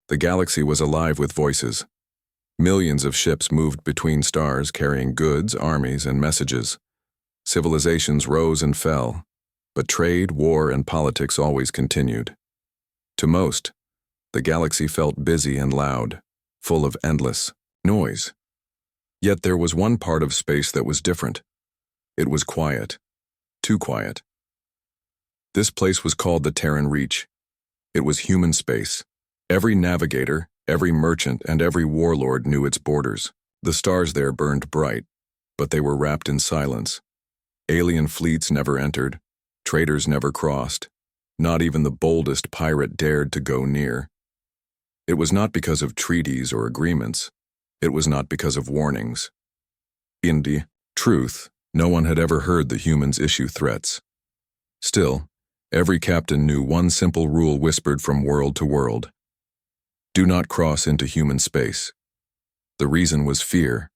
The galaxy was alive with voices. Millions of ships moved between stars carrying goods, armies, and messages. Civilizations rose and fell, but trade, war, and politics always continued. To most, the galaxy felt busy and loud, full of endless noise. Yet there was one part of space that was different. It was quiet. Too quiet. This place was called the Terran Reach. It was human space. Every navigator, every merchant, and every warlord knew its borders. The stars there burned bright, but they were wrapped in silence. Alien fleets never entered. Traders never crossed. Not even the boldest pirate dared to go near. It was not because of treaties or agreements. It was not because of warnings. In the truth, no one had ever heard the humans issue threats. Still, every captain knew one simple rule whispered from world to world. Do not cross into human space. The reason was fear.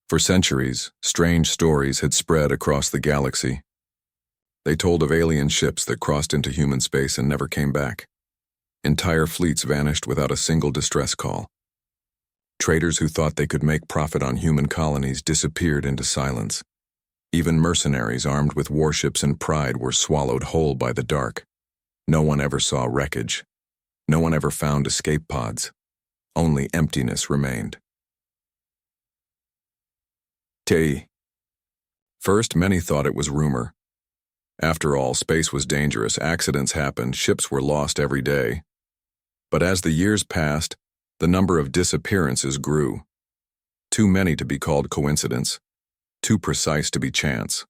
For centuries, strange stories had spread across the galaxy. They told of alien ships that crossed into human space and never came back. Entire fleets vanished without a single distress call. Traders who thought they could make profit on human colonies disappeared into silence. Even mercenaries armed with warships and pride were swallowed whole by the dark. No one ever saw wreckage. No one ever found escape pods. Only emptiness remained. First, many thought it was rumor. After all, space was dangerous, accidents happened, ships were lost every day. But as the years passed, the number of disappearances grew. Too many to be called coincidence, too precise to be chance.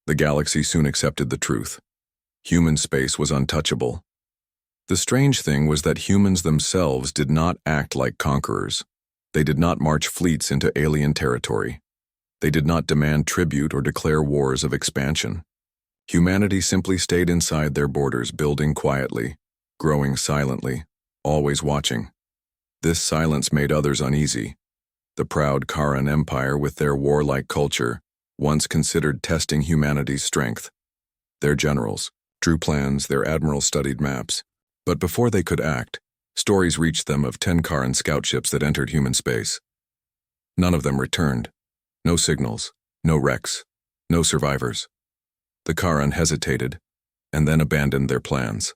The galaxy soon accepted the truth. Human space was untouchable. The strange thing was that humans themselves did not act like conquerors. They did not march fleets into alien territory. They did not demand tribute or declare wars of expansion. Humanity simply stayed inside their borders, building quietly, growing silently, always watching. This silence made others uneasy. The proud Karan Empire, with their warlike culture, once considered testing humanity's strength. Their generals drew plans, their admirals studied maps. But before they could act, stories reached them of 10 Karan scout ships that entered human space. None of them returned. No signals, no wrecks, no survivors. The Karan hesitated, and then abandoned their plans.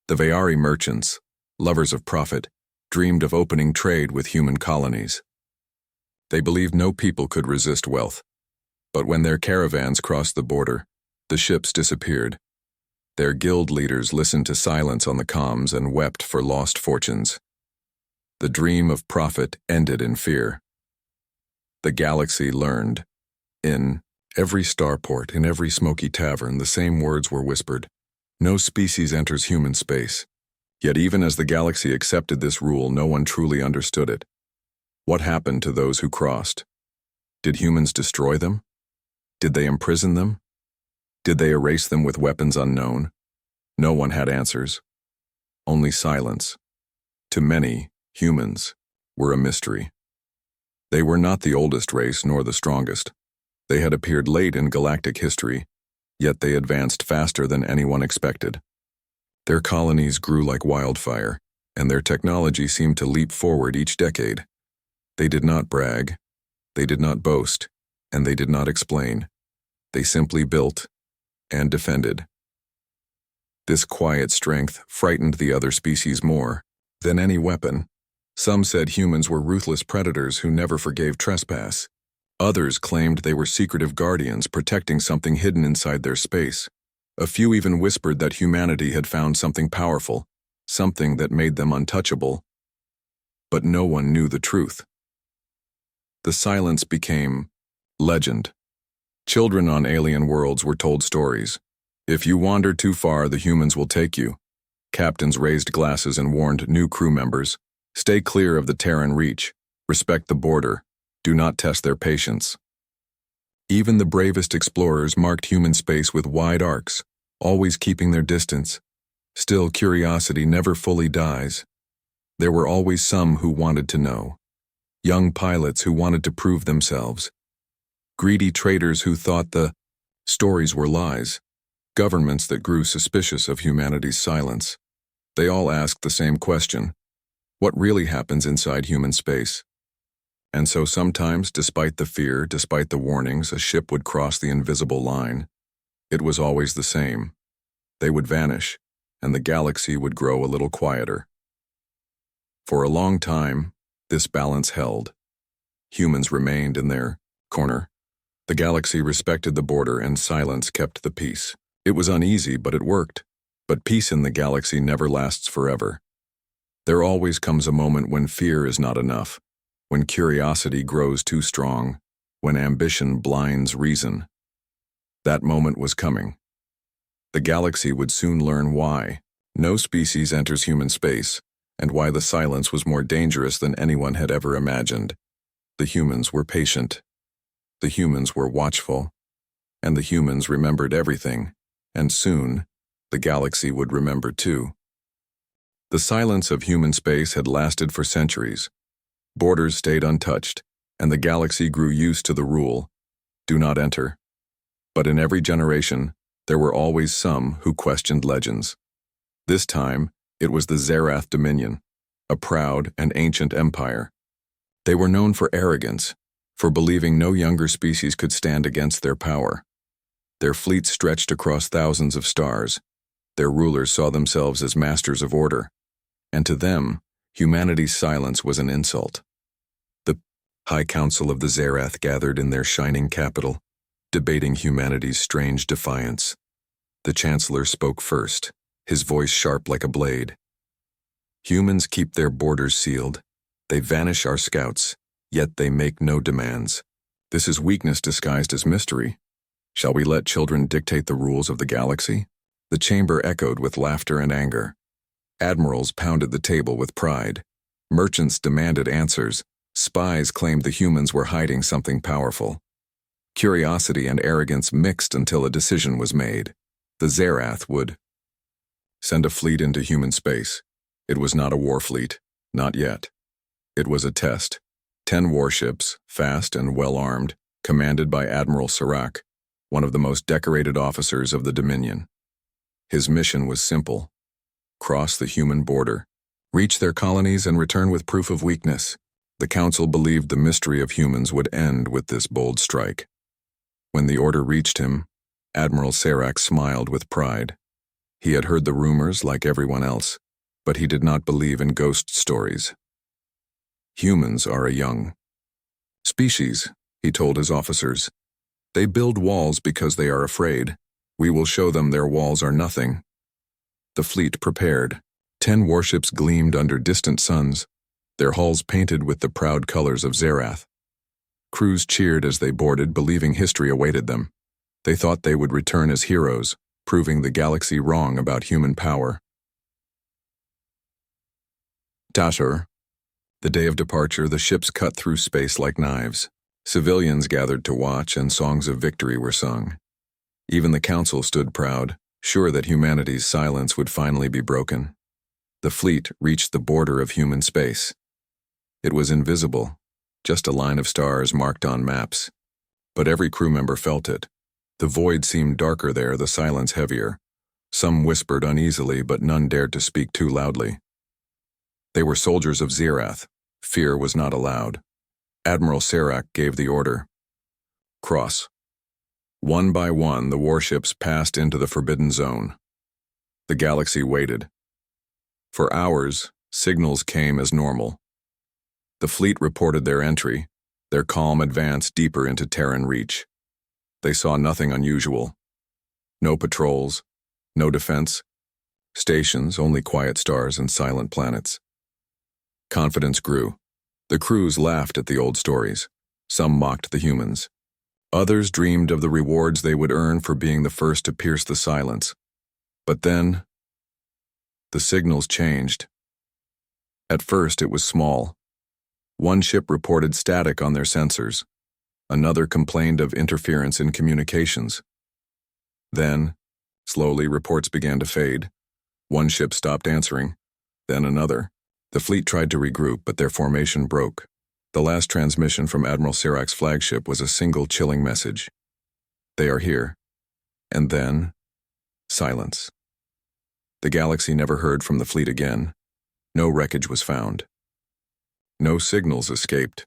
The Vayari merchants, lovers of profit, dreamed of opening trade with human colonies. They believed no people could resist wealth. But when their caravans crossed the border, the ships disappeared. Their guild leaders listened to silence on the comms and wept for lost fortunes. The dream of profit ended in fear. The galaxy learned. In every starport, in every smoky tavern, the same words were whispered. No species enters human space. Yet even as the galaxy accepted this rule, no one truly understood it. What happened to those who crossed? Did humans destroy them? Did they imprison them? Did they erase them with weapons unknown? No one had answers. Only silence. To many, humans were a mystery. They were not the oldest race nor the strongest. They had appeared late in galactic history, yet they advanced faster than anyone expected. Their colonies grew like wildfire, and their technology seemed to leap forward each decade. They did not brag, they did not boast, and they did not explain. They simply built and defended. This quiet strength frightened the other species more than any weapon. Some said humans were ruthless predators who never forgave trespass. Others claimed they were secretive guardians protecting something hidden inside their space. A few even whispered that humanity had found something powerful, something that made them untouchable. But no one knew the truth. The silence became legend. Children on alien worlds were told stories. If you wander too far, the humans will take you. Captains raised glasses and warned new crew members. Stay clear of the Terran Reach. Respect the border. Do not test their patience. Even the bravest explorers marked human space with wide arcs, always keeping their distance. Still, curiosity never fully dies. There were always some who wanted to know. Young pilots who wanted to prove themselves. Greedy traders who thought the stories were lies. Governments that grew suspicious of humanity's silence. They all asked the same question: what really happens inside human space? And so sometimes, despite the fear, despite the warnings, a ship would cross the invisible line. It was always the same. They would vanish, and the galaxy would grow a little quieter. For a long time, this balance held. Humans remained in their corner. The galaxy respected the border, and silence kept the peace. It was uneasy, but it worked. But peace in the galaxy never lasts forever. There always comes a moment when fear is not enough, when curiosity grows too strong, when ambition blinds reason. That moment was coming. The galaxy would soon learn why no species enters human space, and why the silence was more dangerous than anyone had ever imagined. The humans were patient. The humans were watchful. And the humans remembered everything, and soon, the galaxy would remember too. The silence of human space had lasted for centuries. Borders stayed untouched, and the galaxy grew used to the rule: do not enter. But in every generation, there were always some who questioned legends. This time, it was the Zerath Dominion, a proud and ancient empire. They were known for arrogance, for believing no younger species could stand against their power. Their fleet stretched across thousands of stars. Their rulers saw themselves as masters of order, and to them, humanity's silence was an insult. The High Council of the Zerath gathered in their shining capital, debating humanity's strange defiance. The Chancellor spoke first, his voice sharp like a blade. Humans keep their borders sealed. They vanish our scouts, yet they make no demands. This is weakness disguised as mystery. Shall we let children dictate the rules of the galaxy? The chamber echoed with laughter and anger. Admirals pounded the table with pride. Merchants demanded answers. Spies claimed the humans were hiding something powerful. Curiosity and arrogance mixed until a decision was made. The Zerath would send a fleet into human space. It was not a war fleet, not yet. It was a test. 10 warships, fast and well-armed, commanded by Admiral Serac, one of the most decorated officers of the Dominion. His mission was simple: cross the human border, reach their colonies, and return with proof of weakness. The Council believed the mystery of humans would end with this bold strike. When the order reached him, Admiral Serac smiled with pride. He had heard the rumors like everyone else, but he did not believe in ghost stories. Humans are a young species, he told his officers. They build walls because they are afraid. We will show them their walls are nothing. The fleet prepared. 10 warships gleamed under distant suns, their hulls painted with the proud colors of Zerath. Crews cheered as they boarded, believing history awaited them. They thought they would return as heroes, proving the galaxy wrong about human power. Tashur. The day of departure, the ships cut through space like knives. Civilians gathered to watch, and songs of victory were sung. Even the Council stood proud, sure that humanity's silence would finally be broken. The fleet reached the border of human space. It was invisible, just a line of stars marked on maps. But every crew member felt it. The void seemed darker there, the silence heavier. Some whispered uneasily, but none dared to speak too loudly. They were soldiers of Zerath. Fear was not allowed. Admiral Serac gave the order. Cross. One by one, the warships passed into the forbidden zone. The galaxy waited. For hours, signals came as normal. The fleet reported their entry, their calm advance deeper into Terran reach. They saw nothing unusual. No patrols, no defense. Stations, only quiet stars and silent planets. Confidence grew. The crews laughed at the old stories. Some mocked the humans. Others dreamed of the rewards they would earn for being the first to pierce the silence. But then, the signals changed. At first, it was small. One ship reported static on their sensors. Another complained of interference in communications. Then, slowly, reports began to fade. One ship stopped answering, then another. The fleet tried to regroup, but their formation broke. The last transmission from Admiral Serac's flagship was a single chilling message. They are here. And then, silence. The galaxy never heard from the fleet again. No wreckage was found. No signals escaped.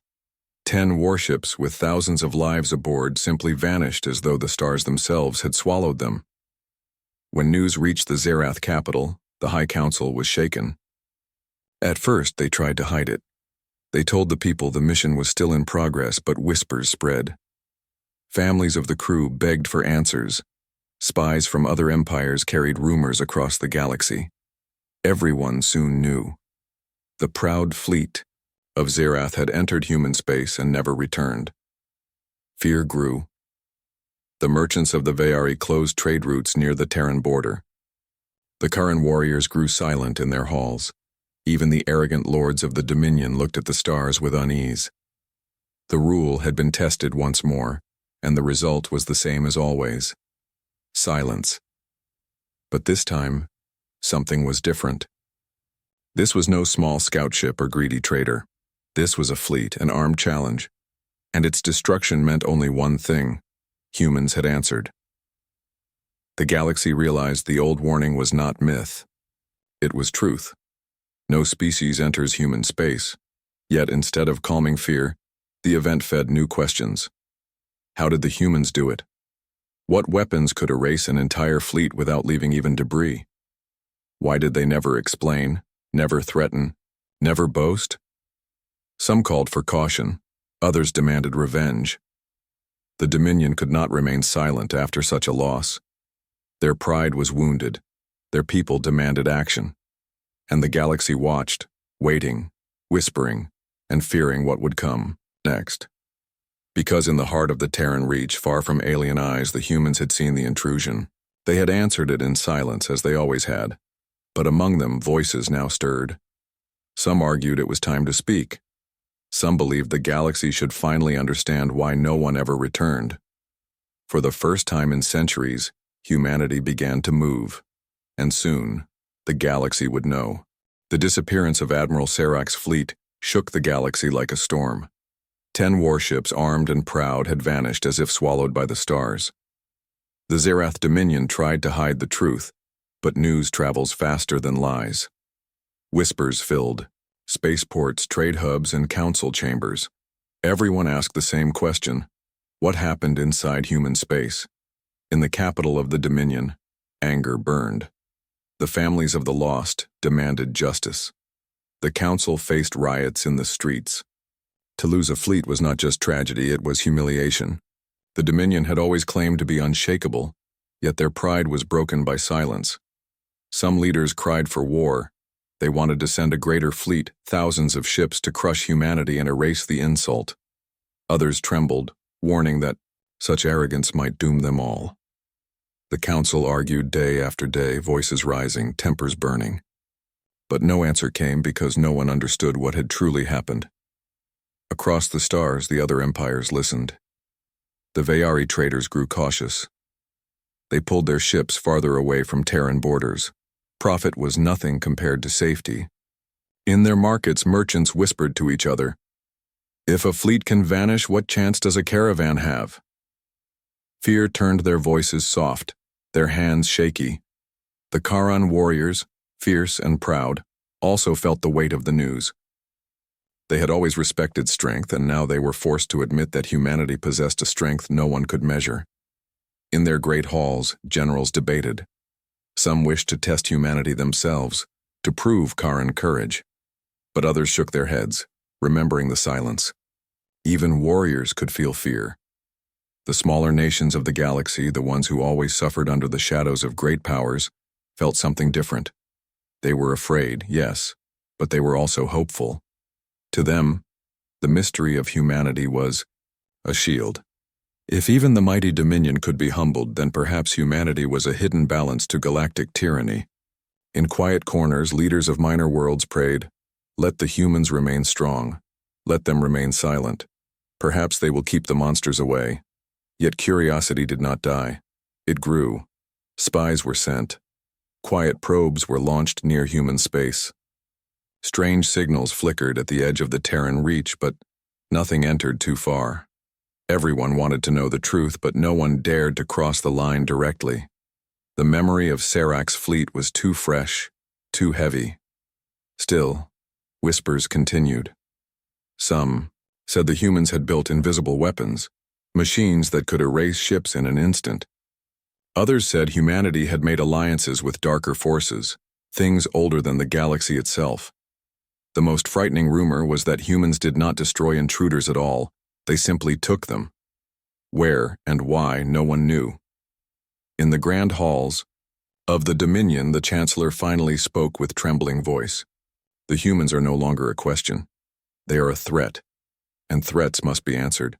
10 warships with thousands of lives aboard simply vanished as though the stars themselves had swallowed them. When news reached the Zerath capital, the High Council was shaken. At first, they tried to hide it. They told the people the mission was still in progress, but whispers spread. Families of the crew begged for answers. Spies from other empires carried rumors across the galaxy. Everyone soon knew. The proud fleet of Zerath had entered human space and never returned. Fear grew. The merchants of the Vayari closed trade routes near the Terran border. The Karan warriors grew silent in their halls. Even the arrogant lords of the Dominion looked at the stars with unease. The rule had been tested once more, and the result was the same as always. Silence. But this time, something was different. This was no small scout ship or greedy trader. This was a fleet, an armed challenge, and its destruction meant only one thing: humans had answered. The galaxy realized the old warning was not myth. It was truth. No species enters human space, yet instead of calming fear, the event fed new questions. How did the humans do it? What weapons could erase an entire fleet without leaving even debris? Why did they never explain, never threaten, never boast? Some called for caution, others demanded revenge. The Dominion could not remain silent after such a loss. Their pride was wounded, their people demanded action, and the galaxy watched, waiting, whispering, and fearing what would come next. Because in the heart of the Terran Reach, far from alien eyes, the humans had seen the intrusion. They had answered it in silence, as they always had. But among them, voices now stirred. Some argued it was time to speak. Some believed the galaxy should finally understand why no one ever returned. For the first time in centuries, humanity began to move. And soon, the galaxy would know. The disappearance of Admiral Sarak's fleet shook the galaxy like a storm. 10 warships, armed and proud, had vanished as if swallowed by the stars. The Zerath Dominion tried to hide the truth, but news travels faster than lies. Whispers filled spaceports, trade hubs, and council chambers. Everyone asked the same question: what happened inside human space? In the capital of the Dominion, anger burned. The families of the lost demanded justice. The council faced riots in the streets. To lose a fleet was not just tragedy, it was humiliation. The Dominion had always claimed to be unshakable, yet their pride was broken by silence. Some leaders cried for war. They wanted to send a greater fleet, thousands of ships, to crush humanity and erase the insult. Others trembled, warning that such arrogance might doom them all. The council argued day after day, voices rising, tempers burning. But no answer came because no one understood what had truly happened. Across the stars, the other empires listened. The Vayari traders grew cautious. They pulled their ships farther away from Terran borders. Profit was nothing compared to safety. In their markets, merchants whispered to each other, "If a fleet can vanish, what chance does a caravan have?" Fear turned their voices soft, their hands shaky. The Karan warriors, fierce and proud, also felt the weight of the news. They had always respected strength, and now they were forced to admit that humanity possessed a strength no one could measure. In their great halls, generals debated. Some wished to test humanity themselves, to prove Karan courage. But others shook their heads, remembering the silence. Even warriors could feel fear. The smaller nations of the galaxy, the ones who always suffered under the shadows of great powers, felt something different. They were afraid, yes, but they were also hopeful. To them, the mystery of humanity was a shield. If even the mighty Dominion could be humbled, then perhaps humanity was a hidden balance to galactic tyranny. In quiet corners, leaders of minor worlds prayed, "Let the humans remain strong. Let them remain silent. Perhaps they will keep the monsters away." Yet curiosity did not die. It grew. Spies were sent. Quiet probes were launched near human space. Strange signals flickered at the edge of the Terran Reach, but nothing entered too far. Everyone wanted to know the truth, but no one dared to cross the line directly. The memory of Sarak's fleet was too fresh, too heavy. Still, whispers continued. Some said the humans had built invisible weapons, machines that could erase ships in an instant. Others said humanity had made alliances with darker forces, things older than the galaxy itself. The most frightening rumor was that humans did not destroy intruders at all, they simply took them. Where and why, no one knew. In the grand halls of the Dominion, the Chancellor finally spoke with trembling voice. The humans are no longer a question. They are a threat, and threats must be answered.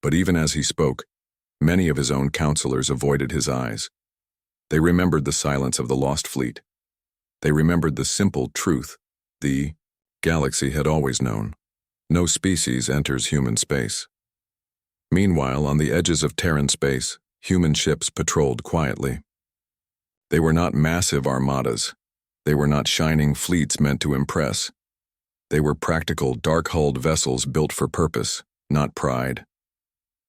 But even as he spoke, many of his own counselors avoided his eyes. They remembered the silence of the lost fleet. They remembered the simple truth the galaxy had always known. No species enters human space. Meanwhile, on the edges of Terran space, human ships patrolled quietly. They were not massive armadas. They were not shining fleets meant to impress. They were practical, dark-hulled vessels built for purpose, not pride.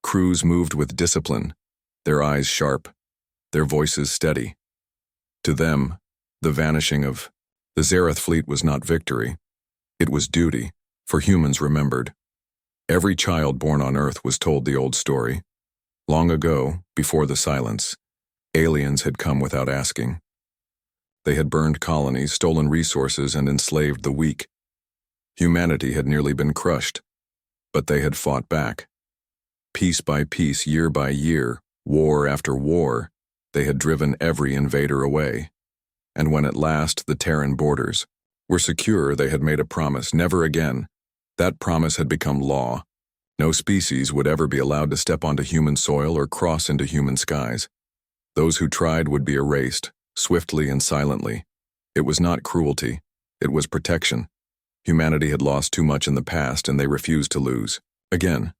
Crews moved with discipline, their eyes sharp, their voices steady. To them, the vanishing of the Zereth fleet was not victory. It was duty, for humans remembered. Every child born on Earth was told the old story. Long ago, before the silence, aliens had come without asking. They had burned colonies, stolen resources, and enslaved the weak. Humanity had nearly been crushed, but they had fought back. Piece by piece, year by year, war after war, they had driven every invader away. And when at last the Terran borders were secure, they had made a promise, never again. That promise had become law. No species would ever be allowed to step onto human soil or cross into human skies. Those who tried would be erased, swiftly and silently. It was not cruelty, it was protection. Humanity had lost too much in the past, and they refused to lose. Again.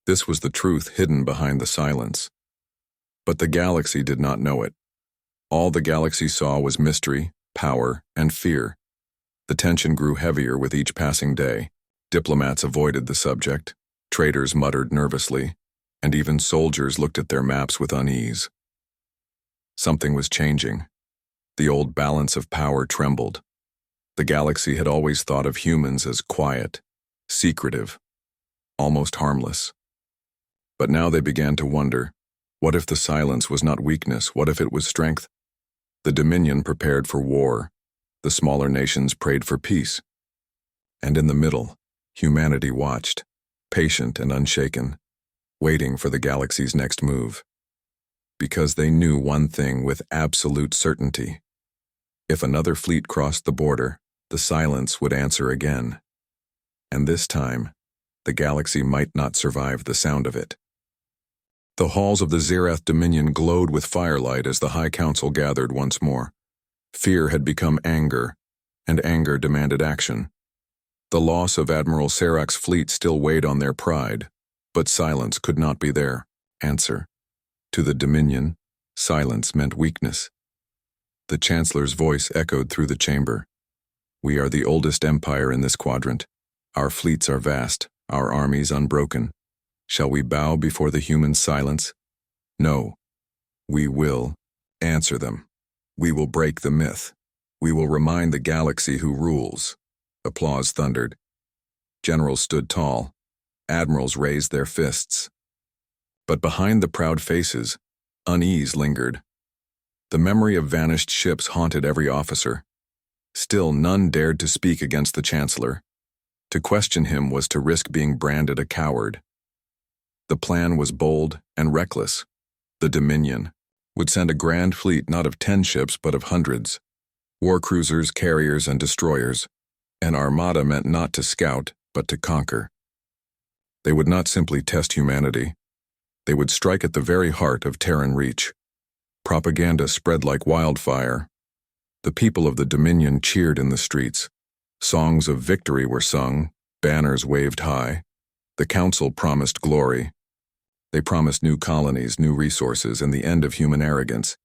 This was the truth hidden behind the silence. But the galaxy did not know it. All the galaxy saw was mystery, power, and fear. The tension grew heavier with each passing day. Diplomats avoided the subject, traders muttered nervously, and even soldiers looked at their maps with unease. Something was changing. The old balance of power trembled. The galaxy had always thought of humans as quiet, secretive, almost harmless. But now they began to wonder, what if the silence was not weakness? What if it was strength? The Dominion prepared for war. The smaller nations prayed for peace. And in the middle, humanity watched, patient and unshaken, waiting for the galaxy's next move. Because they knew one thing with absolute certainty. If another fleet crossed the border, the silence would answer again. And this time, the galaxy might not survive the sound of it. The halls of the Zereth Dominion glowed with firelight as the High Council gathered once more. Fear had become anger, and anger demanded action. The loss of Admiral Sarak's fleet still weighed on their pride, but silence could not be their answer. To the Dominion, silence meant weakness. The Chancellor's voice echoed through the chamber. We are the oldest empire in this quadrant. Our fleets are vast, our armies unbroken. Shall we bow before the human silence? No. We will answer them. We will break the myth. We will remind the galaxy who rules. Applause thundered. Generals stood tall. Admirals raised their fists. But behind the proud faces, unease lingered. The memory of vanished ships haunted every officer. Still, none dared to speak against the Chancellor. To question him was to risk being branded a coward. The plan was bold and reckless. The Dominion would send a grand fleet not of 10 ships but of hundreds. War cruisers, carriers, and destroyers. An armada meant not to scout, but to conquer. They would not simply test humanity. They would strike at the very heart of Terran reach. Propaganda spread like wildfire. The people of the Dominion cheered in the streets. Songs of victory were sung, banners waved high. The Council promised glory. They promised new colonies, new resources, and the end of human arrogance.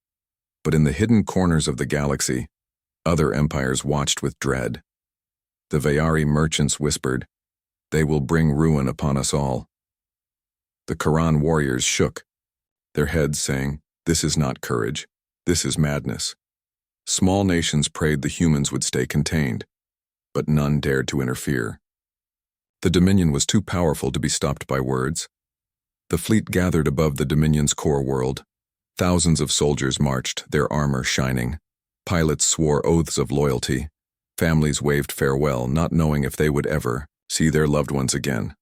But in the hidden corners of the galaxy, other empires watched with dread. The Vayari merchants whispered, "They will bring ruin upon us all." The Quran warriors shook, their heads saying, "This is not courage. This is madness. Small nations prayed the humans would stay contained, but none dared to interfere. The Dominion was too powerful to be stopped by words. The fleet gathered above the Dominion's core world. Thousands of soldiers marched, their armor shining. Pilots swore oaths of loyalty. Families waved farewell, not knowing if they would ever see their loved ones again.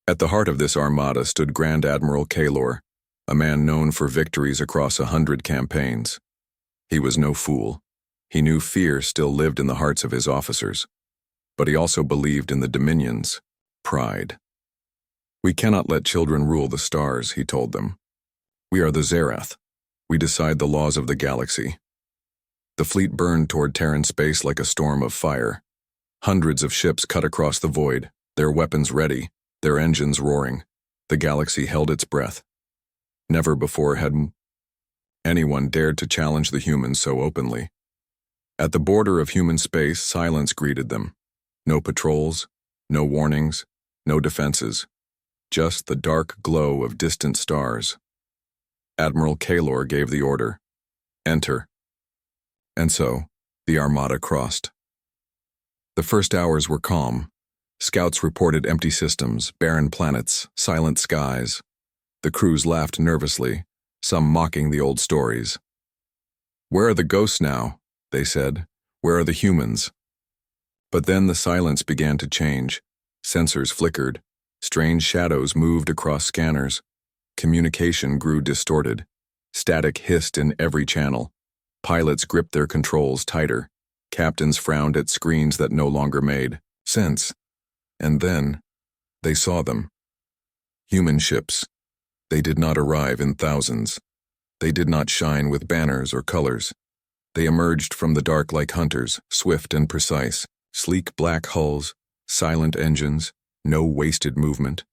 At the heart of this armada stood Grand Admiral Kaelor, a man known for victories across 100 campaigns. He was no fool. He knew fear still lived in the hearts of his officers, but he also believed in the Dominion's pride. "We cannot let children rule the stars," he told them. "We are the Zerath. We decide the laws of the galaxy." The fleet burned toward Terran space like a storm of fire. Hundreds of ships cut across the void, their weapons ready, their engines roaring. The galaxy held its breath. Never before had anyone dared to challenge the humans so openly. At the border of human space, silence greeted them. No patrols, no warnings, no defenses. Just the dark glow of distant stars. Admiral Kaelor gave the order, "Enter." And so, the armada crossed. The first hours were calm. Scouts reported empty systems, barren planets, silent skies. The crews laughed nervously, some mocking the old stories. "Where are the ghosts now?" they said. "Where are the humans?" But then the silence began to change. Sensors flickered. Strange shadows moved across scanners. Communication grew distorted. Static hissed in every channel. Pilots gripped their controls tighter. Captains frowned at screens that no longer made sense. And then, they saw them. Human ships. They did not arrive in thousands. They did not shine with banners or colors. They emerged from the dark like hunters, swift and precise. Sleek black hulls, silent engines, no wasted movement.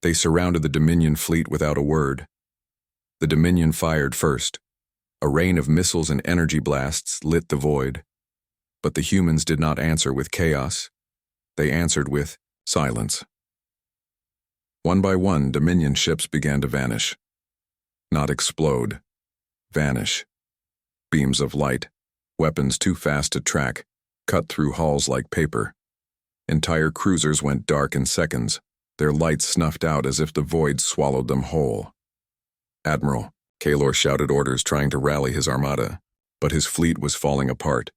They surrounded the Dominion fleet without a word. The Dominion fired first. A rain of missiles and energy blasts lit the void. But the humans did not answer with chaos. They answered with silence. One by one, Dominion ships began to vanish. Not explode. Vanish. Beams of light, weapons too fast to track, cut through hulls like paper. Entire cruisers went dark in seconds, their lights snuffed out as if the void swallowed them whole. "Admiral," Kaelor shouted orders, trying to rally his armada, but his fleet was falling apart.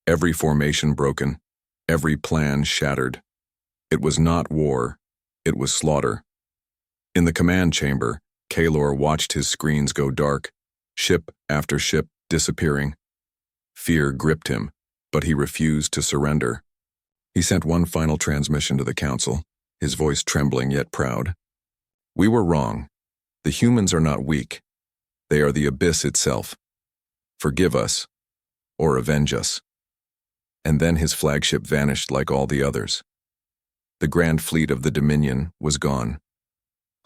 Every formation broken, every plan shattered. It was not war, it was slaughter. In the command chamber, Kaelor watched his screens go dark, ship after ship disappearing. Fear gripped him, but he refused to surrender. He sent one final transmission to the council, his voice trembling yet proud. "We were wrong. The humans are not weak. They are the abyss itself. Forgive us, or avenge us." And then his flagship vanished like all the others. The grand fleet of the Dominion was gone.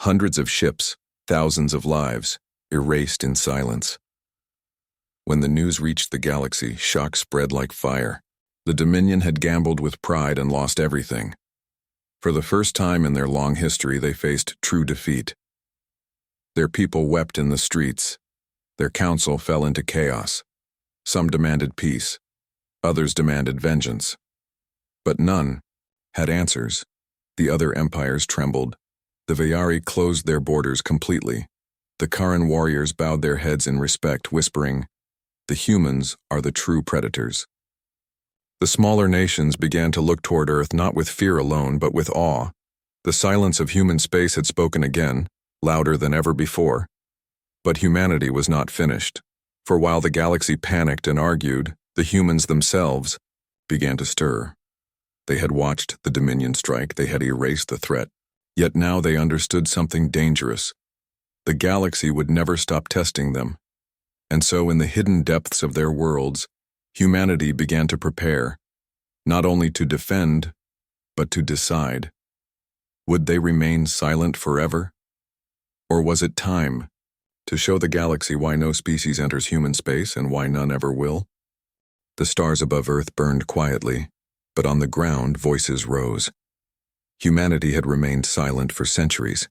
Hundreds of ships, thousands of lives, erased in silence. When the news reached the galaxy, shock spread like fire. The Dominion had gambled with pride and lost everything. For the first time in their long history, they faced true defeat. Their people wept in the streets. Their council fell into chaos. Some demanded peace. Others demanded vengeance. But none had answers. The other empires trembled. The Vayari closed their borders completely. The Karan warriors bowed their heads in respect, whispering, "The humans are the true predators." The smaller nations began to look toward Earth not with fear alone, but with awe. The silence of human space had spoken again, louder than ever before. But humanity was not finished, for while the galaxy panicked and argued, the humans themselves began to stir. They had watched the Dominion strike, they had erased the threat, yet now they understood something dangerous. The galaxy would never stop testing them. And so in the hidden depths of their worlds, humanity began to prepare, not only to defend, but to decide. Would they remain silent forever? Or was it time to show the galaxy why no species enters human space and why none ever will? The stars above Earth burned quietly, but on the ground voices rose. Humanity had remained silent for centuries.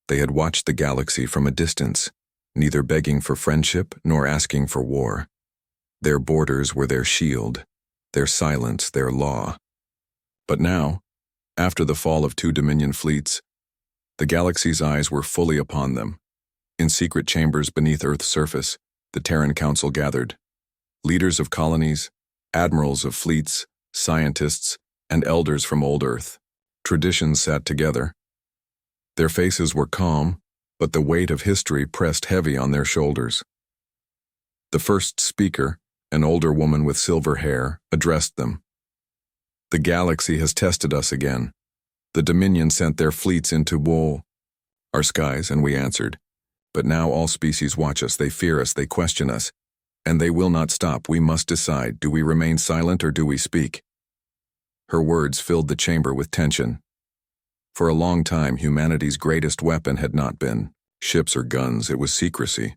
They had watched the galaxy from a distance, neither begging for friendship nor asking for war. Their borders were their shield, their silence their law. But now, after the fall of 2 Dominion fleets, the galaxy's eyes were fully upon them. In secret chambers beneath Earth's surface, the Terran Council gathered. Leaders of colonies, admirals of fleets, scientists, and elders from old Earth. Traditions sat together. Their faces were calm, but the weight of history pressed heavy on their shoulders. The first speaker, an older woman with silver hair, addressed them. "The galaxy has tested us again. The Dominion sent their fleets into our skies, and we answered. But now all species watch us, they fear us, they question us, and they will not stop. We must decide, do we remain silent or do we speak?" Her words filled the chamber with tension. For a long time, humanity's greatest weapon had not been ships or guns, it was secrecy.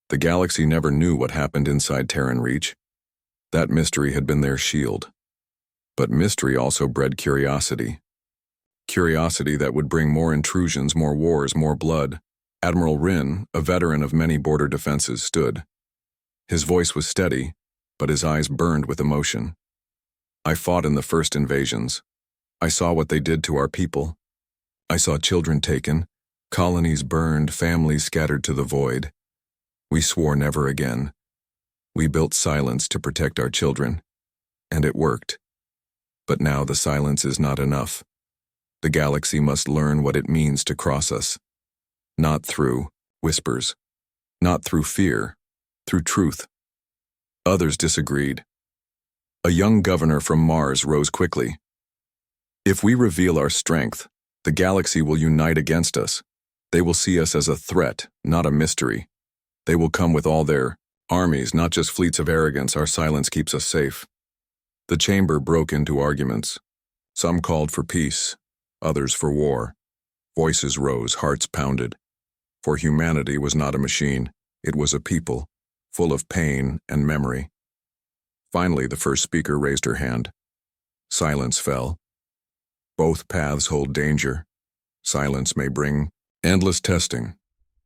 The galaxy never knew what happened inside Terran Reach. That mystery had been their shield. But mystery also bred curiosity. Curiosity that would bring more intrusions, more wars, more blood. Admiral Rin, a veteran of many border defenses, stood. His voice was steady, but his eyes burned with emotion. "I fought in the first invasions. I saw what they did to our people. I saw children taken, colonies burned, families scattered to the void. We swore never again. We built silence to protect our children, and it worked. But now the silence is not enough. The galaxy must learn what it means to cross us. Not through whispers, not through fear, through truth." Others disagreed. A young governor from Mars rose quickly. "If we reveal our strength, the galaxy will unite against us. They will see us as a threat, not a mystery. They will come with all their armies, not just fleets of arrogance. Our silence keeps us safe." The chamber broke into arguments. Some called for peace, others for war. Voices rose, hearts pounded. For humanity was not a machine, it was a people, full of pain and memory. Finally, the first speaker raised her hand. Silence fell. "Both paths hold danger. Silence may bring endless testing.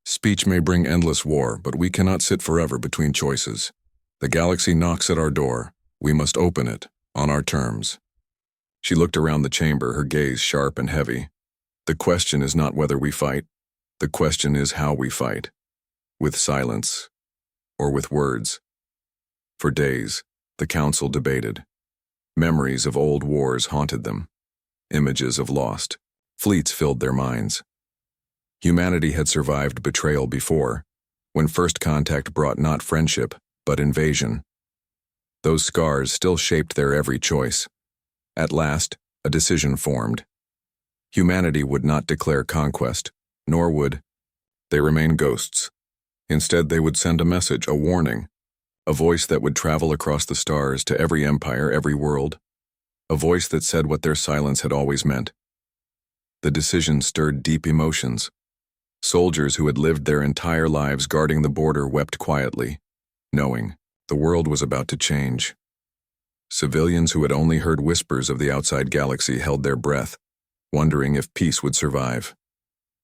Speech may bring endless war, but we cannot sit forever between choices. The galaxy knocks at our door. We must open it, on our terms." She looked around the chamber, her gaze sharp and heavy. "The question is not whether we fight. The question is how we fight. With silence, or with words." For days, the council debated. Memories of old wars haunted them. Images of lost fleets filled their minds. Humanity had survived betrayal before, when first contact brought not friendship, but invasion. Those scars still shaped their every choice. At last, a decision formed. Humanity would not declare conquest, nor would they remain ghosts. Instead, they would send a message, a warning, a voice that would travel across the stars to every empire, every world, a voice that said what their silence had always meant. The decision stirred deep emotions. Soldiers who had lived their entire lives guarding the border wept quietly, knowing the world was about to change. Civilians who had only heard whispers of the outside galaxy held their breath, wondering if peace would survive.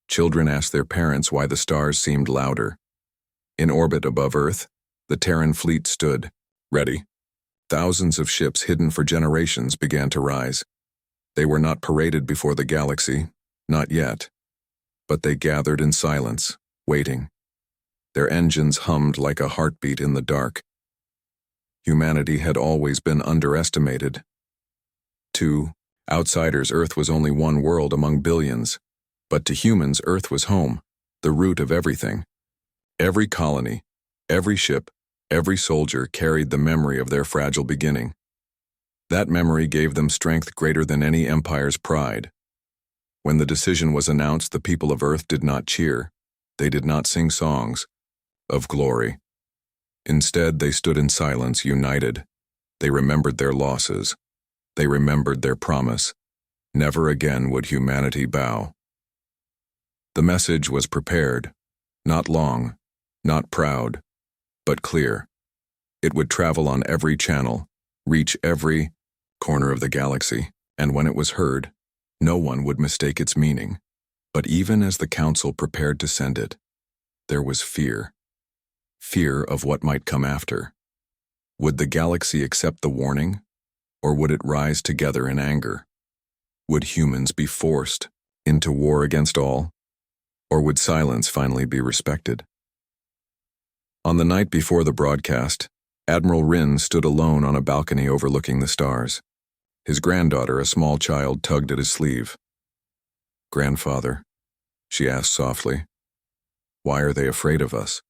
Children asked their parents why the stars seemed louder. In orbit above Earth, the Terran fleet stood, ready. Thousands of ships hidden for generations began to rise. They were not paraded before the galaxy, not yet. But they gathered in silence, waiting. Their engines hummed like a heartbeat in the dark. Humanity had always been underestimated. To outsiders, Earth was only one world among billions. But to humans, Earth was home, the root of everything. Every colony, every ship, every soldier carried the memory of their fragile beginning. That memory gave them strength greater than any empire's pride. When the decision was announced, the people of Earth did not cheer. They did not sing songs of glory. Instead, they stood in silence, united. They remembered their losses. They remembered their promise. Never again would humanity bow. The message was prepared, not long, not proud, but clear. It would travel on every channel, reach every corner of the galaxy, and when it was heard, no one would mistake its meaning. But even as the council prepared to send it, there was fear. fear of what might come after. Would the galaxy accept the warning, or would it rise together in anger? Would humans be forced into war against all, or would silence finally be respected? On the night before the broadcast, Admiral Rin stood alone on a balcony overlooking the stars. His granddaughter, a small child, tugged at his sleeve. "Grandfather," she asked softly, "why are they afraid of us?"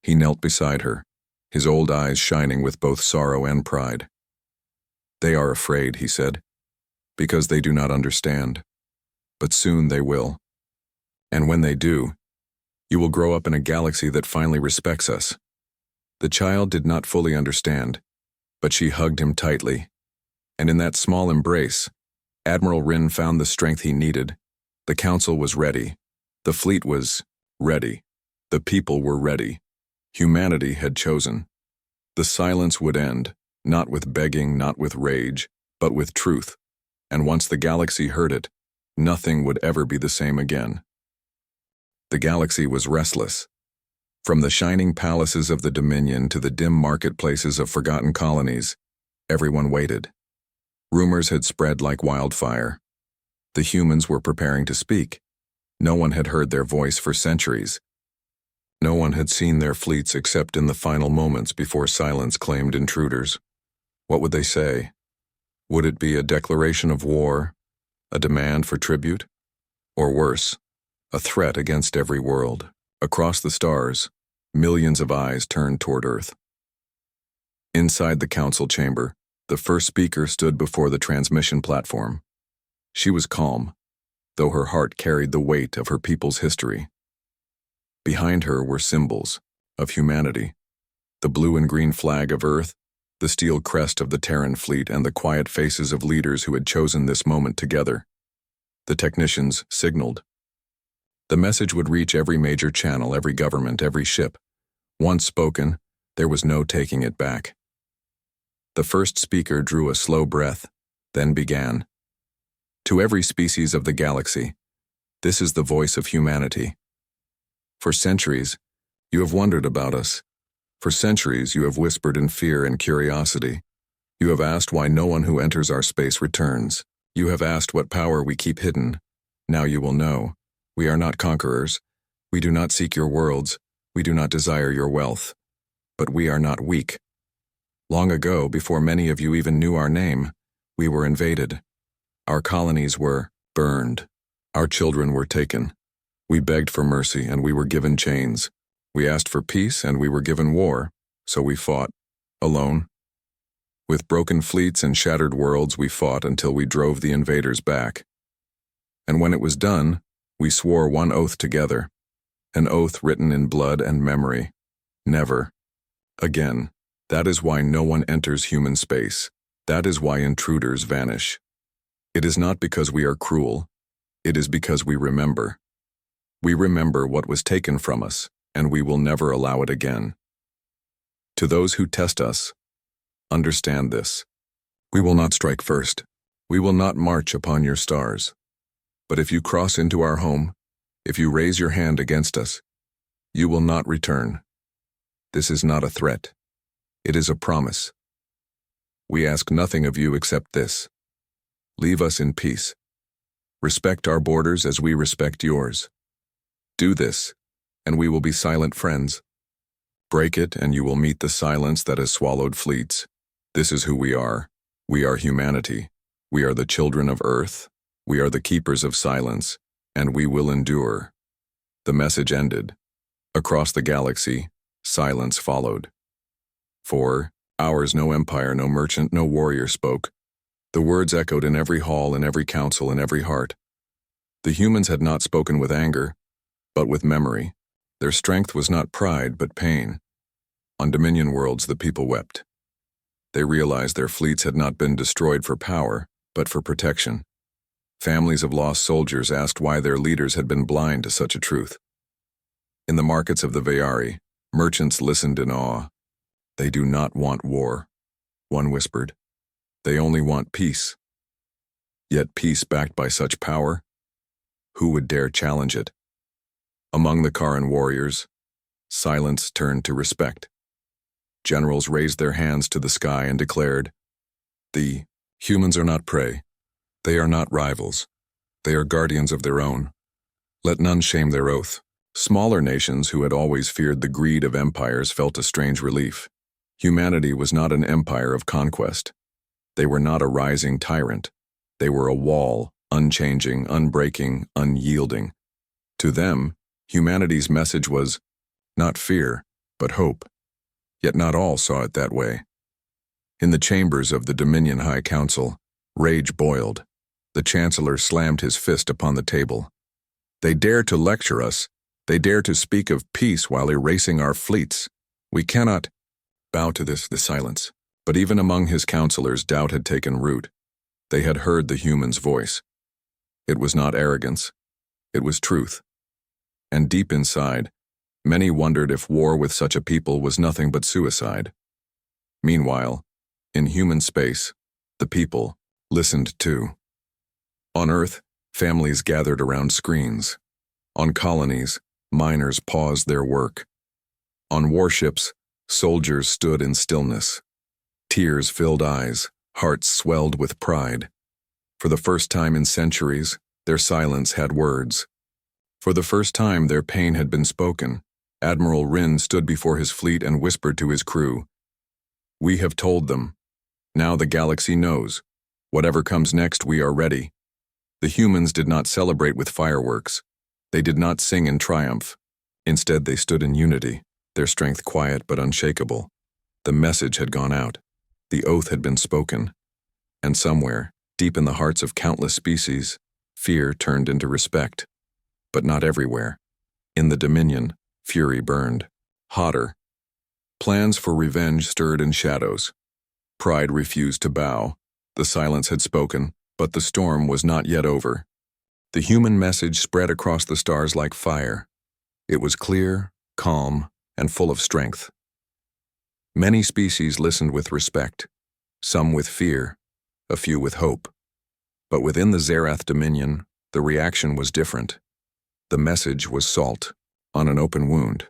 He knelt beside her, his old eyes shining with both sorrow and pride. "They are afraid," he said, "because they do not understand. But soon they will. And when they do, you will grow up in a galaxy that finally respects us." The child did not fully understand, but she hugged him tightly, and in that small embrace, Admiral Rin found the strength he needed. The council was ready. The fleet was ready. The people were ready. Humanity had chosen. The silence would end, not with begging, not with rage, but with truth. And once the galaxy heard it, nothing would ever be the same again. The galaxy was restless. From the shining palaces of the Dominion to the dim marketplaces of forgotten colonies, everyone waited. Rumors had spread like wildfire. The humans were preparing to speak. No one had heard their voice for centuries. No one had seen their fleets except in the final moments before silence claimed intruders. What would they say? Would it be a declaration of war, a demand for tribute, or worse, a threat against every world? Across the stars, millions of eyes turned toward Earth. Inside the council chamber, the first speaker stood before the transmission platform. She was calm, though her heart carried the weight of her people's history. Behind her were symbols of humanity: the blue and green flag of Earth, the steel crest of the Terran fleet, and the quiet faces of leaders who had chosen this moment together. The technicians signaled. The message would reach every major channel, every government, every ship. Once spoken, there was no taking it back. The first speaker drew a slow breath, then began. "To every species of the galaxy, this is the voice of humanity. For centuries, you have wondered about us. For centuries, you have whispered in fear and curiosity. You have asked why no one who enters our space returns. You have asked what power we keep hidden. Now you will know. We are not conquerors. We do not seek your worlds. We do not desire your wealth. But we are not weak. Long ago, before many of you even knew our name, we were invaded. Our colonies were burned. Our children were taken. We begged for mercy, and we were given chains. We asked for peace, and we were given war. So we fought, alone. With broken fleets and shattered worlds, we fought until we drove the invaders back. And when it was done, we swore one oath together, an oath written in blood and memory: never again. That is why no one enters human space. That is why intruders vanish. It is not because we are cruel. It is because we remember. We remember what was taken from us, and we will never allow it again. To those who test us, understand this. We will not strike first. We will not march upon your stars. But if you cross into our home, if you raise your hand against us, you will not return. This is not a threat. It is a promise. We ask nothing of you except this: leave us in peace. Respect our borders as we respect yours. Do this, and we will be silent friends. Break it, and you will meet the silence that has swallowed fleets. This is who we are. We are humanity. We are the children of Earth. We are the keepers of silence, and we will endure." The message ended. Across the galaxy, silence followed. For hours no empire, no merchant, no warrior spoke. The words echoed in every hall, in every council, in every heart. The humans had not spoken with anger, but with memory. Their strength was not pride, but pain. On Dominion worlds, the people wept. They realized their fleets had not been destroyed for power, but for protection. Families of lost soldiers asked why their leaders had been blind to such a truth. In the markets of the Vayari, merchants listened in awe. "They do not want war," one whispered. "They only want peace." Yet peace backed by such power? Who would dare challenge it? Among the Karan warriors, Silence turned to respect. Generals raised their hands to the sky and declared, "The humans are not prey. They are not rivals. They are guardians of their own. Let none shame their oath." Smaller nations who had always feared the greed of empires felt a strange relief. Humanity was not an empire of conquest. They were not a rising tyrant. They were a wall, unchanging, unbreaking, unyielding. To them, humanity's message was not fear, but hope. Yet not all saw it that way. In the chambers of the Dominion High Council, rage boiled. The Chancellor slammed his fist upon the table. "They dare to lecture us. They dare to speak of peace while erasing our fleets. We cannot bow to this." The silence. But even among his counselors, doubt had taken root. They had heard the human's voice. It was not arrogance. It was truth. And deep inside, many wondered if war with such a people was nothing but suicide. Meanwhile, in human space, the people listened too. On Earth, families gathered around screens. On colonies, miners paused their work. On warships, soldiers stood in stillness. Tears filled eyes, hearts swelled with pride. For the first time in centuries, their silence had words. For the first time, their pain had been spoken. Admiral Rin stood before his fleet and whispered to his crew, "We have told them. Now the galaxy knows. Whatever comes next, we are ready." The humans did not celebrate with fireworks. They did not sing in triumph. Instead, they stood in unity, their strength quiet but unshakable. The message had gone out. The oath had been spoken. And somewhere, deep in the hearts of countless species, fear turned into respect. But not everywhere. In the Dominion, fury burned. Hotter. Plans for revenge stirred in shadows. Pride refused to bow. The silence had spoken, but the storm was not yet over. The human message spread across the stars like fire. It was clear, calm, and full of strength. Many species listened with respect, some with fear, a few with hope. But within the Zerath Dominion, the reaction was different. The message was salt on an open wound.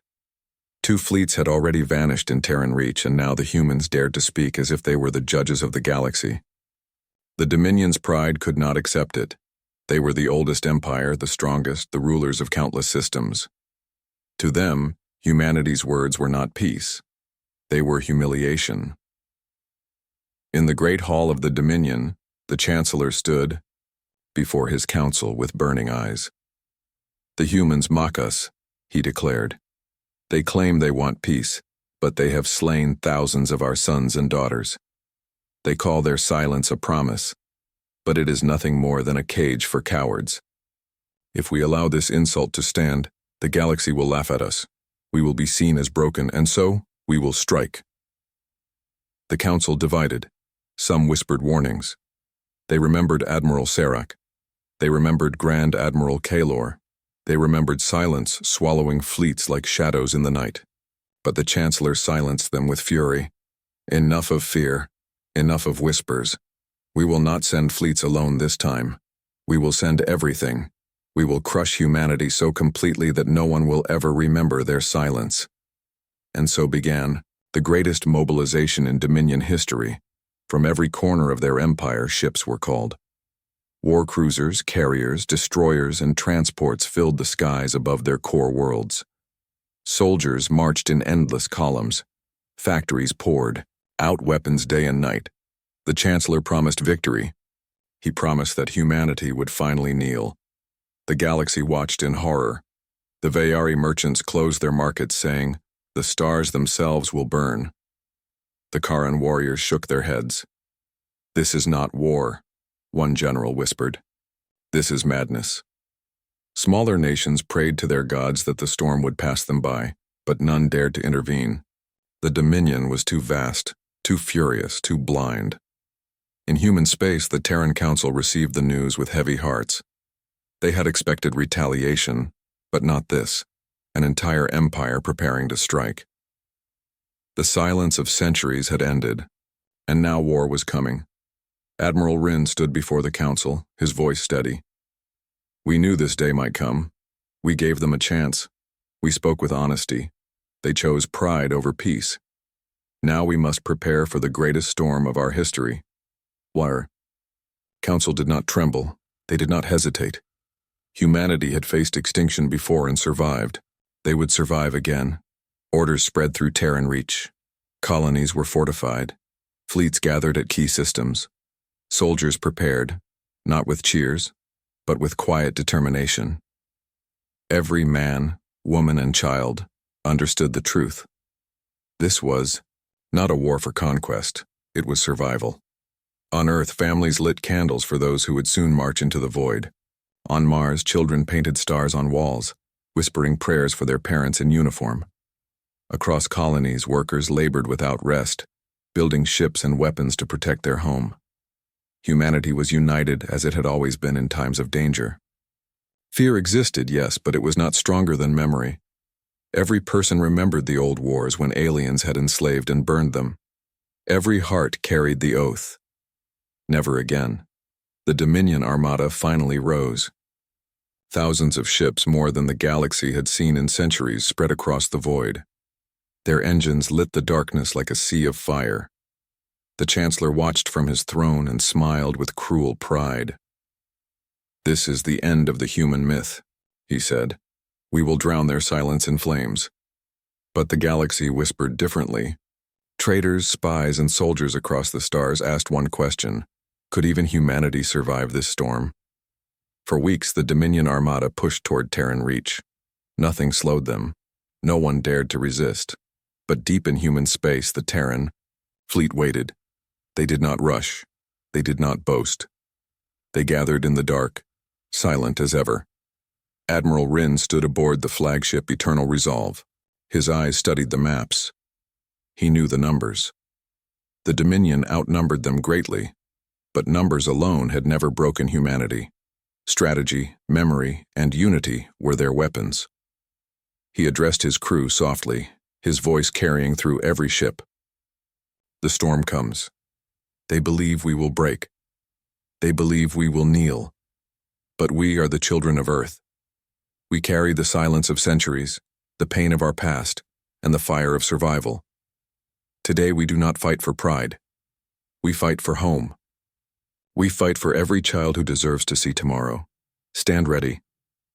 2 fleets had already vanished in Terran reach, and now the humans dared to speak as if they were the judges of the galaxy. The Dominion's pride could not accept it. They were the oldest empire, the strongest, the rulers of countless systems. To them, humanity's words were not peace. They were humiliation. In the great hall of the Dominion, the Chancellor stood before his council with burning eyes. "The humans mock us," he declared. "They claim they want peace, but they have slain thousands of our sons and daughters. They call their silence a promise, but it is nothing more than a cage for cowards. If we allow this insult to stand, the galaxy will laugh at us. We will be seen as broken, and so we will strike." The council divided. Some whispered warnings. They remembered Admiral Sarak. They remembered Grand Admiral Kalor. They remembered silence swallowing fleets like shadows in the night. But the Chancellor silenced them with fury. "Enough of fear. Enough of whispers. We will not send fleets alone this time. We will send everything. We will crush humanity so completely that no one will ever remember their silence." And so began the greatest mobilization in Dominion history. From every corner of their empire, ships were called. War cruisers, carriers, destroyers, and transports filled the skies above their core worlds. Soldiers marched in endless columns. Factories poured out weapons day and night. The Chancellor promised victory. He promised that humanity would finally kneel. The galaxy watched in horror. The Vayari merchants closed their markets, saying, "The stars themselves will burn." The Karan warriors shook their heads. "This is not war," one general whispered. "This is madness." Smaller nations prayed to their gods that the storm would pass them by, but none dared to intervene. The Dominion was too vast, too furious, too blind. In human space, the Terran Council received the news with heavy hearts. They had expected retaliation, but not this, an entire empire preparing to strike. The silence of centuries had ended, and now war was coming. Admiral Rin stood before the council, his voice steady. "We knew this day might come. We gave them a chance. We spoke with honesty. They chose pride over peace. Now we must prepare for the greatest storm of our history. Wire. Council did not tremble. They did not hesitate. Humanity had faced extinction before and survived. They would survive again. Orders spread through Terran Reach. Colonies were fortified. Fleets gathered at key systems. Soldiers prepared, not with cheers, but with quiet determination. Every man, woman, and child understood the truth. This was not a war for conquest, it was survival. On Earth, families lit candles for those who would soon march into the void. On Mars, children painted stars on walls, whispering prayers for their parents in uniform. Across colonies, workers labored without rest, building ships and weapons to protect their home. Humanity was united as it had always been in times of danger. Fear existed, yes, but it was not stronger than memory. Every person remembered the old wars when aliens had enslaved and burned them. Every heart carried the oath. Never again. The Dominion Armada finally rose. Thousands of ships, more than the galaxy had seen in centuries, spread across the void. Their engines lit the darkness like a sea of fire. The Chancellor watched from his throne and smiled with cruel pride. "This is the end of the human myth," he said. "We will drown their silence in flames." But the galaxy whispered differently. Traitors, spies, and soldiers across the stars asked one question: could even humanity survive this storm? For weeks, the Dominion Armada pushed toward Terran Reach. Nothing slowed them. No one dared to resist. But deep in human space, the Terran fleet waited. They did not rush. They did not boast. They gathered in the dark, silent as ever. Admiral Rin stood aboard the flagship Eternal Resolve. His eyes studied the maps. He knew the numbers. The Dominion outnumbered them greatly, but numbers alone had never broken humanity. Strategy, memory, and unity were their weapons. He addressed his crew softly, his voice carrying through every ship. "The storm comes. They believe we will break. They believe we will kneel. But we are the children of Earth. We carry the silence of centuries, the pain of our past, and the fire of survival. Today we do not fight for pride. We fight for home. We fight for every child who deserves to see tomorrow. Stand ready.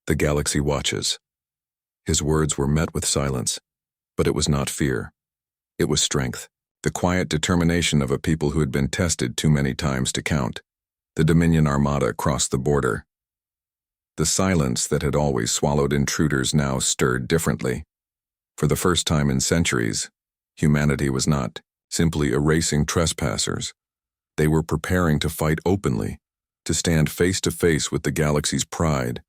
The galaxy watches." His words were met with silence, but it was not fear. It was strength, the quiet determination of a people who had been tested too many times to count. The Dominion Armada crossed the border. The silence that had always swallowed intruders now stirred differently. For the first time in centuries, humanity was not simply erasing trespassers. They were preparing to fight openly, to stand face to face with the galaxy's pride.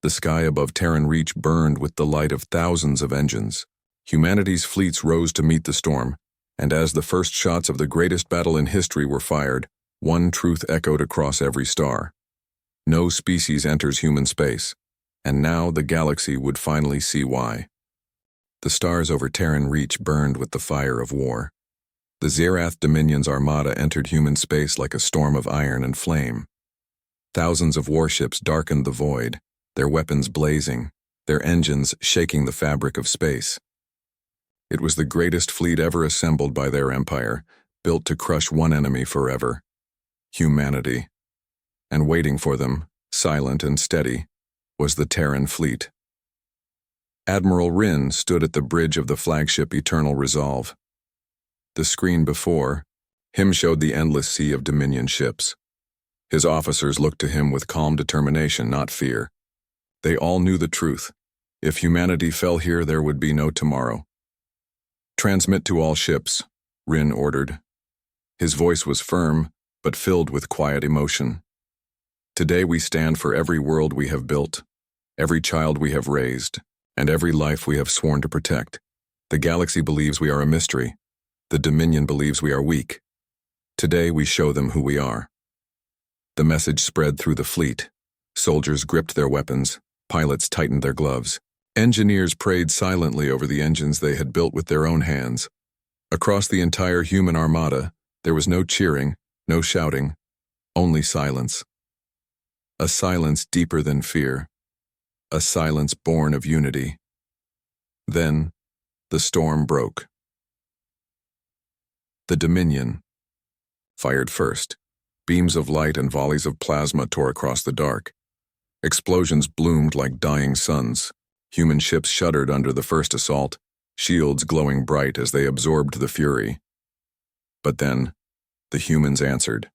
The sky above Terran Reach burned with the light of thousands of engines. Humanity's fleets rose to meet the storm, and as the first shots of the greatest battle in history were fired, one truth echoed across every star. No species enters human space, and now the galaxy would finally see why. The stars over Terran Reach burned with the fire of war. The Zerath Dominion's armada entered human space like a storm of iron and flame. Thousands of warships darkened the void, their weapons blazing, their engines shaking the fabric of space. It was the greatest fleet ever assembled by their empire, built to crush one enemy forever: humanity. And waiting for them, silent and steady, was the Terran fleet. Admiral Rin stood at the bridge of the flagship Eternal Resolve. The screen before him showed the endless sea of Dominion ships. His officers looked to him with calm determination, not fear. They all knew the truth. If humanity fell here, there would be no tomorrow. "Transmit to all ships," Rin ordered. His voice was firm, but filled with quiet emotion. "Today we stand for every world we have built, every child we have raised, and every life we have sworn to protect. The galaxy believes we are a mystery. The Dominion believes we are weak. Today we show them who we are." The message spread through the fleet. Soldiers gripped their weapons. Pilots tightened their gloves. Engineers prayed silently over the engines they had built with their own hands. Across the entire human armada, there was no cheering, no shouting, only silence. A silence deeper than fear. A silence born of unity. Then, The storm broke. The Dominion fired first. Beams of light and volleys of plasma tore across the dark. Explosions bloomed like dying suns. Human ships shuddered under the first assault, shields glowing bright as they absorbed the fury. But then, the humans answered.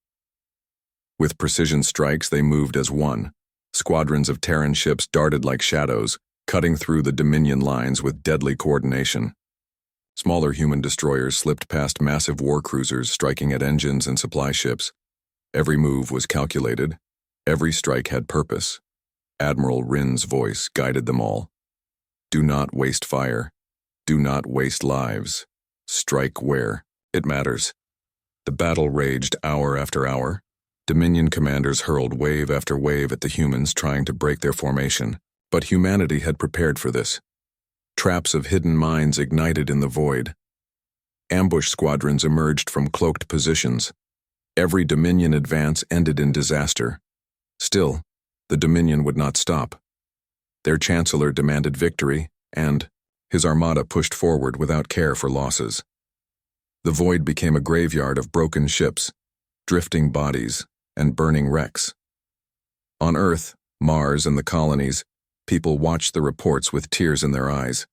With precision strikes, they moved as one. Squadrons of Terran ships darted like shadows, cutting through the Dominion lines with deadly coordination. Smaller human destroyers slipped past massive war cruisers, striking at engines and supply ships. Every move was calculated. Every strike had purpose. Admiral Rin's voice guided them all. Do not waste fire. Do not waste lives. Strike where it matters. The battle raged hour after hour. Dominion commanders hurled wave after wave at the humans, trying to break their formation. But humanity had prepared for this. Traps of hidden mines ignited in the void. Ambush squadrons emerged from cloaked positions. Every Dominion advance ended in disaster. Still, the Dominion would not stop. Their chancellor demanded victory, and his armada pushed forward without care for losses. The void became a graveyard of broken ships, drifting bodies, and burning wrecks. On Earth, Mars, and the colonies, people watched the reports with tears in their eyes.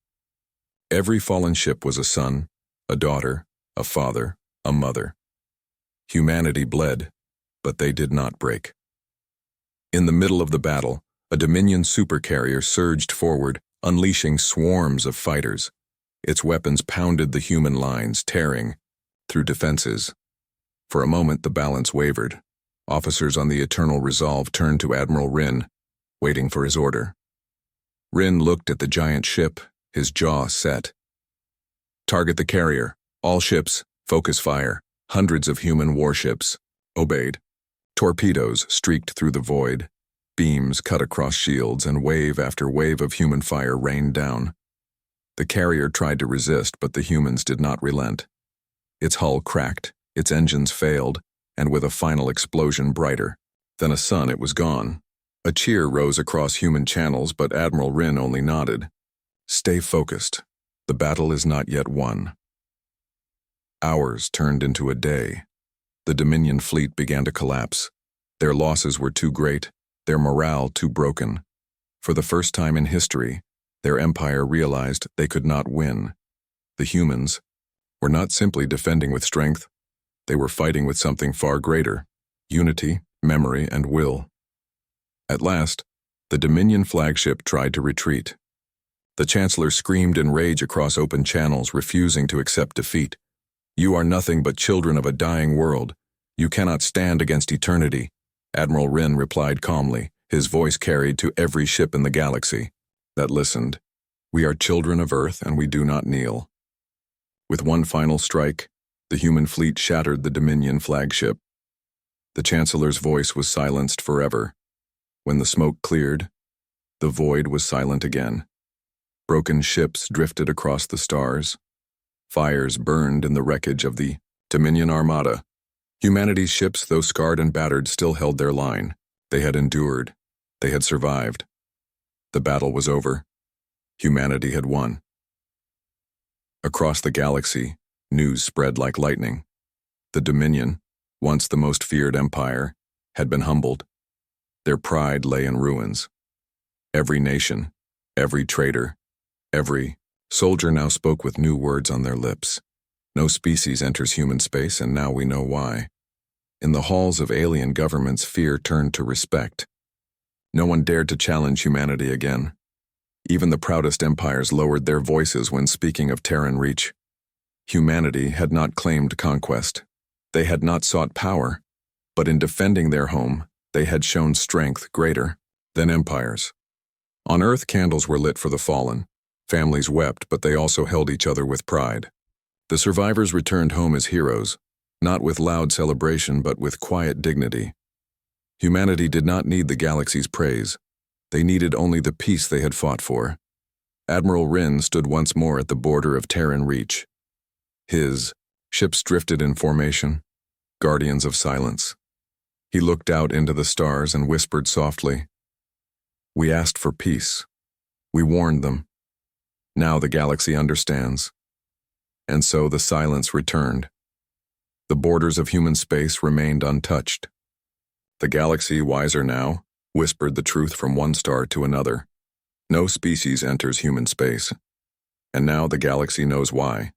Every fallen ship was a son, a daughter, a father, a mother. Humanity bled, but they did not break. In the middle of the battle, a Dominion supercarrier surged forward, unleashing swarms of fighters. Its weapons pounded the human lines, tearing through defenses. For a moment, the balance wavered. Officers on the Eternal Resolve turned to Admiral Rin, waiting for his order. Rin looked at the giant ship, his jaw set. Target the carrier. All ships, focus fire. Hundreds of human warships obeyed. Torpedoes streaked through the void. Beams cut across shields, and wave after wave of human fire rained down. The carrier tried to resist, but the humans did not relent. Its hull cracked, its engines failed, and with a final explosion brighter than a sun, it was gone. A cheer rose across human channels, but Admiral Rin only nodded. Stay focused. The battle is not yet won. Hours turned into a day. The Dominion fleet began to collapse. Their losses were too great, their morale too broken. For the first time in history, their empire realized they could not win. The humans were not simply defending with strength, they were fighting with something far greater: unity, memory, and will. At last, the Dominion flagship tried to retreat. The Chancellor screamed in rage across open channels, refusing to accept defeat. You are nothing but children of a dying world. You cannot stand against eternity. Admiral Rin replied calmly, his voice carried to every ship in the galaxy that listened. We are children of Earth, and we do not kneel. With one final strike, the human fleet shattered the Dominion flagship. The Chancellor's voice was silenced forever. When the smoke cleared, the void was silent again. Broken ships drifted across the stars. Fires burned in the wreckage of the Dominion Armada. Humanity's ships, though scarred and battered, still held their line. They had endured. They had survived. The battle was over. Humanity had won. Across the galaxy, news spread like lightning. The Dominion, once the most feared empire, had been humbled. Their pride lay in ruins. Every nation, every trader, every soldier now spoke with new words on their lips. No species enters human space, and now we know why. In the halls of alien governments, fear turned to respect. No one dared to challenge humanity again. Even the proudest empires lowered their voices when speaking of Terran reach. Humanity had not claimed conquest. They had not sought power, but in defending their home, they had shown strength greater than empires. On Earth, candles were lit for the fallen. Families wept, but they also held each other with pride. The survivors returned home as heroes, not with loud celebration, but with quiet dignity. Humanity did not need the galaxy's praise. They needed only the peace they had fought for. Admiral Rin stood once more at the border of Terran reach. His ships drifted in formation, guardians of silence. He looked out into the stars and whispered softly, "We asked for peace. We warned them. Now the galaxy understands. And so the silence returned. The borders of human space remained untouched. The galaxy, wiser now, whispered the truth from one star to another. No species enters human space. And now the galaxy knows why.